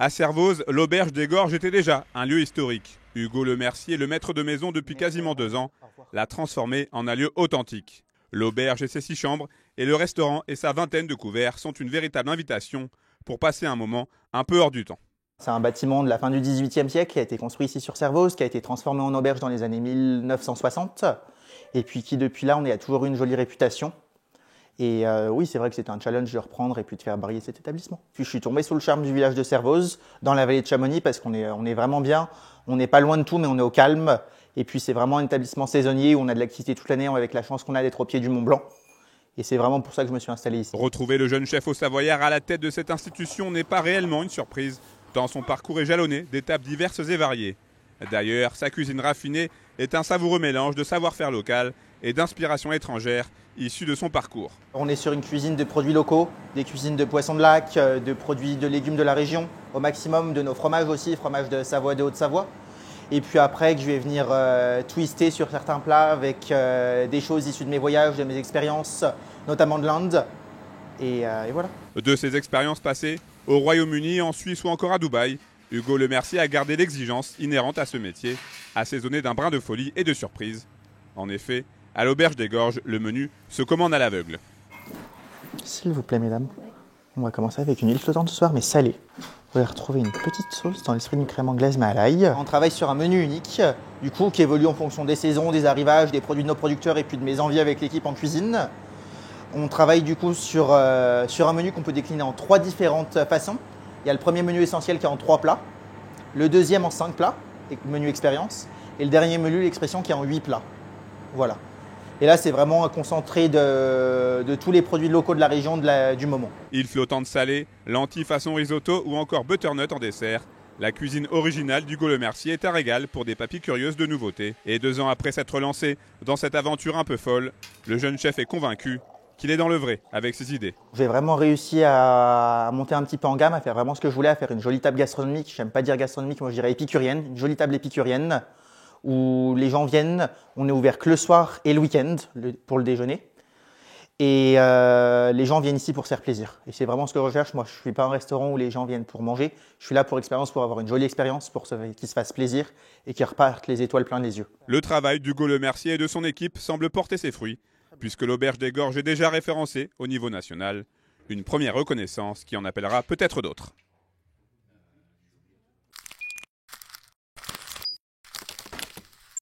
À Servoz, l'auberge des Gorges était déjà un lieu historique. Hugo Le Mercier, le maître de maison depuis quasiment 2 ans, l'a transformé en un lieu authentique. L'auberge et ses 6 chambres et le restaurant et sa vingtaine de couverts sont une véritable invitation pour passer un moment un peu hors du temps. C'est un bâtiment de la fin du XVIIIe siècle qui a été construit ici sur Servoz, qui a été transformé en auberge dans les années 1960 et puis qui depuis là on a toujours eu une jolie réputation. Et oui, c'est vrai que c'était un challenge de reprendre et puis de faire briller cet établissement. Puis je suis tombé sous le charme du village de Servoz, dans la vallée de Chamonix, parce qu'on est vraiment bien. On n'est pas loin de tout, mais on est au calme. Et puis c'est vraiment un établissement saisonnier où on a de l'activité toute l'année, avec la chance qu'on a d'être au pied du Mont Blanc. Et c'est vraiment pour ça que je me suis installé ici. Retrouver le jeune chef au Savoyard à la tête de cette institution n'est pas réellement une surprise, tant son parcours est jalonné d'étapes diverses et variées. D'ailleurs, sa cuisine raffinée est un savoureux mélange de savoir-faire local et d'inspiration étrangère issue de son parcours. On est sur une cuisine de produits locaux, des cuisines de poissons de lac, de produits de légumes de la région, au maximum de nos fromages aussi, fromages de Savoie, de Haute-Savoie. Et puis après, que je vais venir twister sur certains plats avec des choses issues de mes voyages, de mes expériences, notamment de l'Inde. Et voilà. De ses expériences passées, au Royaume-Uni, en Suisse ou encore à Dubaï, Hugo Le Mercier a gardé l'exigence inhérente à ce métier, assaisonné d'un brin de folie et de surprise. En effet, à l'auberge des Gorges, le menu se commande à l'aveugle. S'il vous plaît, mesdames, on va commencer avec une huile flottante ce soir, mais salée. Vous allez retrouver une petite sauce dans l'esprit d'une crème anglaise, mais à l'ail. On travaille sur un menu unique, du coup, qui évolue en fonction des saisons, des arrivages, des produits de nos producteurs et puis de mes envies avec l'équipe en cuisine. On travaille du coup sur un menu qu'on peut décliner en 3 différentes façons. Il y a le premier menu essentiel qui est en 3 plats, le deuxième en 5 plats, menu expérience, et le dernier menu, l'expression, qui est en 8 plats. Voilà. Et là, c'est vraiment un concentré de tous les produits locaux de la région du moment. Île flottante salée, lentilles façon risotto ou encore butternut en dessert. La cuisine originale d'Hugo Le Mercier est un régal pour des papilles curieuses de nouveautés. Et 2 ans après s'être lancé dans cette aventure un peu folle, le jeune chef est convaincu qu'il est dans le vrai avec ses idées. J'ai vraiment réussi à monter un petit peu en gamme, à faire vraiment ce que je voulais, à faire une jolie table gastronomique. J'aime pas dire gastronomique, moi je dirais épicurienne, une jolie table épicurienne où les gens viennent. On est ouvert que le soir et le week-end pour le déjeuner. Et les gens viennent ici pour se faire plaisir. Et c'est vraiment ce que je recherche. Moi, je ne suis pas un restaurant où les gens viennent pour manger. Je suis là pour expérience, pour avoir une jolie expérience, pour qu'ils se fassent plaisir et qu'ils repartent les étoiles plein les yeux. Le travail d'Hugo Le Mercier et de son équipe semble porter ses fruits, puisque l'auberge des Gorges est déjà référencée au niveau national. Une première reconnaissance qui en appellera peut-être d'autres.